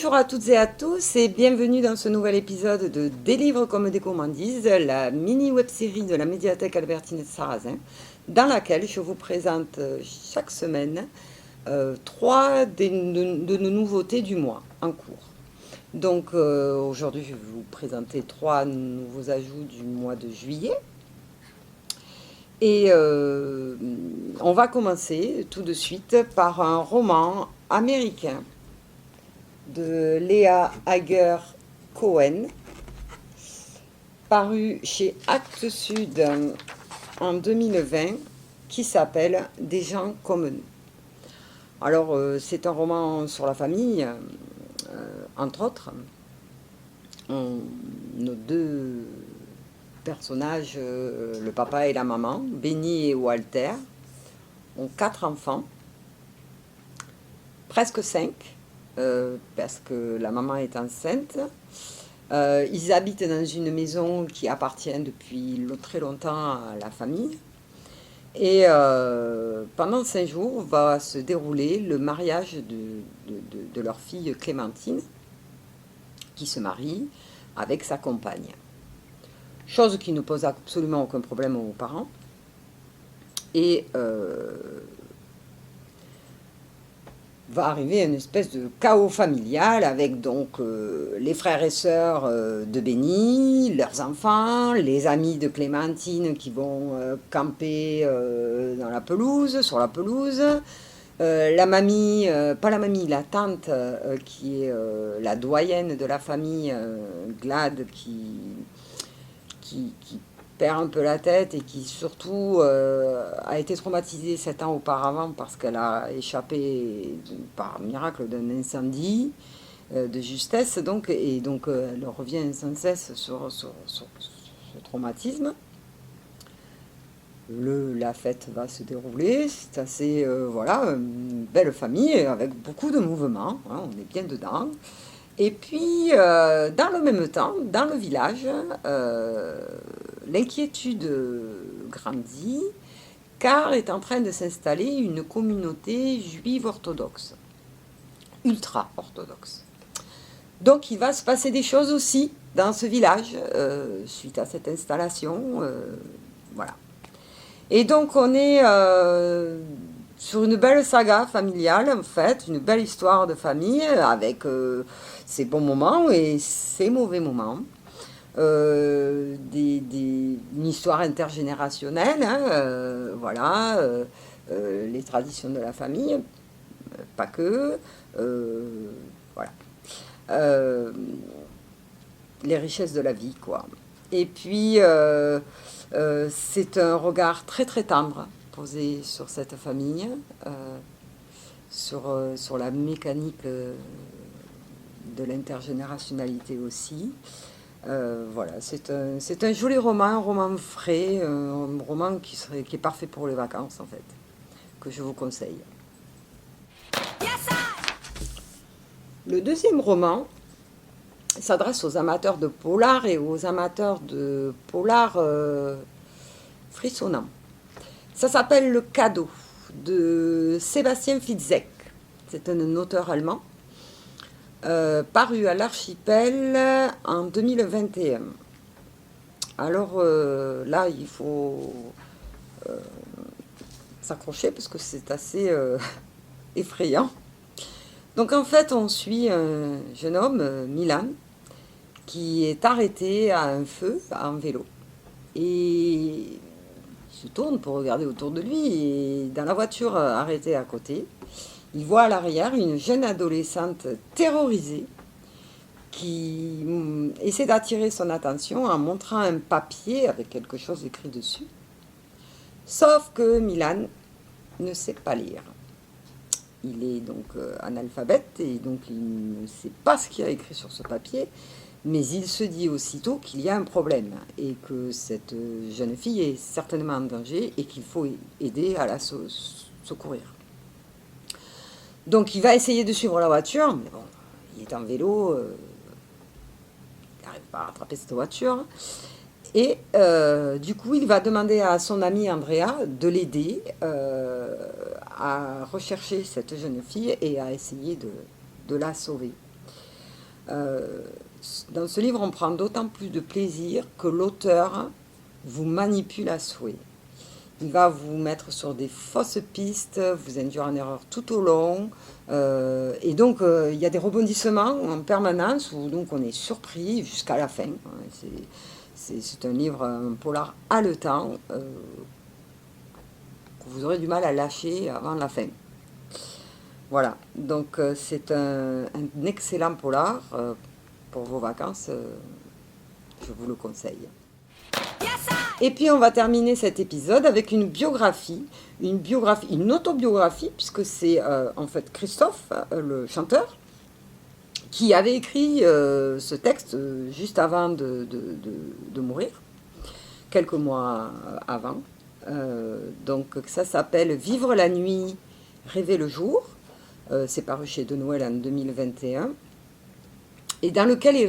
Bonjour à toutes et à tous et bienvenue dans ce nouvel épisode de Des livres comme des gourmandises, la mini web-série de la médiathèque Albertine de Sarrazin, dans laquelle je vous présente chaque semaine trois de nos nouveautés du mois en cours. Donc aujourd'hui je vais vous présenter trois nouveaux ajouts du mois de juillet. Et on va commencer tout de suite par un roman américain de Léa Hager Cohen, paru chez Actes Sud en 2020, qui s'appelle Des gens comme nous. Alors, c'est un roman sur la famille, entre autres. Nos deux personnages, le papa et la maman, Benny et Walter, ont 4 enfants, presque 5. Parce que la maman est enceinte. Ils habitent dans une maison qui appartient depuis très longtemps à la famille. Et pendant 5 jours va se dérouler le mariage de leur fille Clémentine, qui se marie avec sa compagne. Chose qui ne pose absolument aucun problème aux parents. Et va arriver une espèce de chaos familial avec donc les frères et sœurs de Benny, leurs enfants, les amis de Clémentine qui vont camper dans la pelouse, sur la pelouse, la mamie, pas la mamie, la tante qui est la doyenne de la famille, Glad, qui perd un peu la tête et qui surtout a été traumatisée 7 ans auparavant parce qu'elle a échappé par miracle d'un incendie de justesse, donc, et donc elle revient sans cesse sur ce traumatisme. La fête va se dérouler, c'est assez, voilà, une belle famille avec beaucoup de mouvements, hein, on est bien dedans. Et puis, dans le même temps, dans le village, l'inquiétude grandit, car est en train de s'installer une communauté juive orthodoxe, ultra-orthodoxe. Donc, il va se passer des choses aussi dans ce village, suite à cette installation, voilà. Et donc, on est sur une belle saga familiale, en fait, une belle histoire de famille, avec ses bons moments et ses mauvais moments. Une histoire intergénérationnelle, hein, voilà, les traditions de la famille, pas que, voilà, les richesses de la vie, quoi. Et puis, c'est un regard très très tendre posé sur cette famille, sur la mécanique de l'intergénérationnalité aussi. Voilà, c'est un joli roman, un roman frais, un roman qui est parfait pour les vacances en fait, que je vous conseille. Le deuxième roman s'adresse aux amateurs de polar et aux amateurs de polar frissonnant. Ça s'appelle Le Cadeau de Sébastien Fitzek. C'est un auteur allemand. Paru à l'Archipel en 2021. Alors là, il faut s'accrocher parce que c'est assez effrayant. Donc en fait, on suit un jeune homme, Milan, qui est arrêté à un feu en vélo. Et il se tourne pour regarder autour de lui et dans la voiture arrêtée à côté, il voit à l'arrière une jeune adolescente terrorisée qui essaie d'attirer son attention en montrant un papier avec quelque chose écrit dessus. Sauf que Milan ne sait pas lire. Il est donc analphabète et donc il ne sait pas ce qu'il y a écrit sur ce papier, mais il se dit aussitôt qu'il y a un problème et que cette jeune fille est certainement en danger et qu'il faut aider à la secourir. Donc il va essayer de suivre la voiture, mais bon, il est en vélo, il n'arrive pas à rattraper cette voiture. Et du coup, il va demander à son ami Andrea de l'aider à rechercher cette jeune fille et à essayer de la sauver. Dans ce livre, on prend d'autant plus de plaisir que l'auteur vous manipule à souhait. Il va vous mettre sur des fausses pistes, vous induire en erreur tout au long. Et donc, il y a des rebondissements en permanence où donc, on est surpris jusqu'à la fin. C'est un livre, un polar haletant, que vous aurez du mal à lâcher avant la fin. Voilà, donc c'est un excellent polar pour vos vacances, je vous le conseille. Et puis on va terminer cet épisode avec une autobiographie, puisque c'est en fait Christophe, le chanteur, qui avait écrit ce texte juste avant de mourir, quelques mois avant. Donc ça s'appelle « Vivre la nuit, rêver le jour ». C'est paru chez De Noël en 2021. Et dans lequel il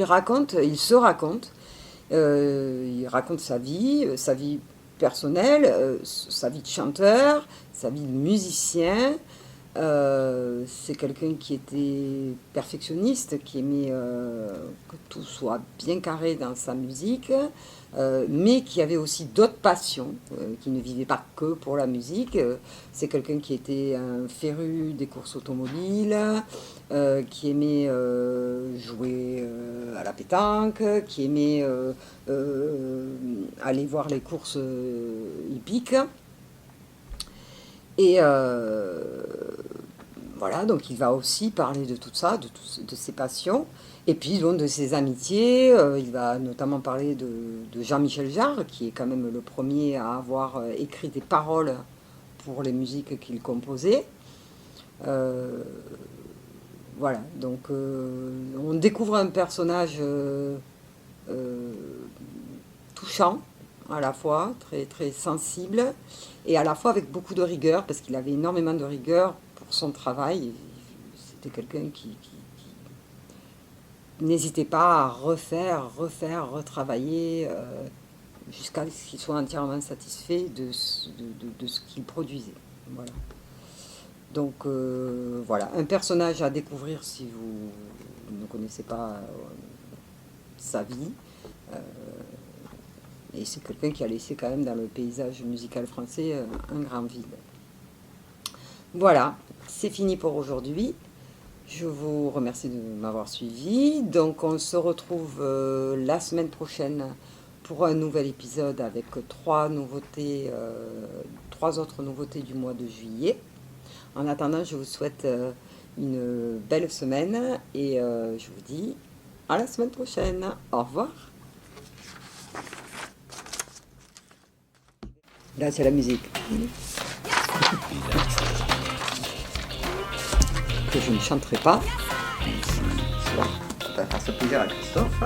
se raconte sa vie personnelle, sa vie de chanteur, sa vie de musicien. C'est quelqu'un qui était perfectionniste, qui aimait que tout soit bien carré dans sa musique, mais qui avait aussi d'autres passions, qui ne vivait pas que pour la musique. C'est quelqu'un qui était un féru des courses automobiles, qui aimait jouer à la pétanque, qui aimait aller voir les courses hippiques. Et voilà, donc il va aussi parler de tout ça, de ses passions, et puis donc de ses amitiés. Il va notamment parler de Jean-Michel Jarre, qui est quand même le premier à avoir écrit des paroles pour les musiques qu'il composait. Voilà, donc on découvre un personnage touchant, à la fois très, très sensible, et à la fois avec beaucoup de rigueur, parce qu'il avait énormément de rigueur pour son travail. C'était quelqu'un qui n'hésitait pas à retravailler, jusqu'à ce qu'il soit entièrement satisfait de ce qu'il produisait. Voilà. Donc voilà, un personnage à découvrir si vous ne connaissez pas sa vie. Et c'est quelqu'un qui a laissé quand même dans le paysage musical français un grand vide. Voilà, c'est fini pour aujourd'hui. Je vous remercie de m'avoir suivi. Donc on se retrouve la semaine prochaine pour un nouvel épisode avec trois autres nouveautés du mois de juillet. En attendant, je vous souhaite une belle semaine et je vous dis à la semaine prochaine. Au revoir. Là, c'est la musique. Que je ne chanterai pas. On va faire ce plaisir à Christophe.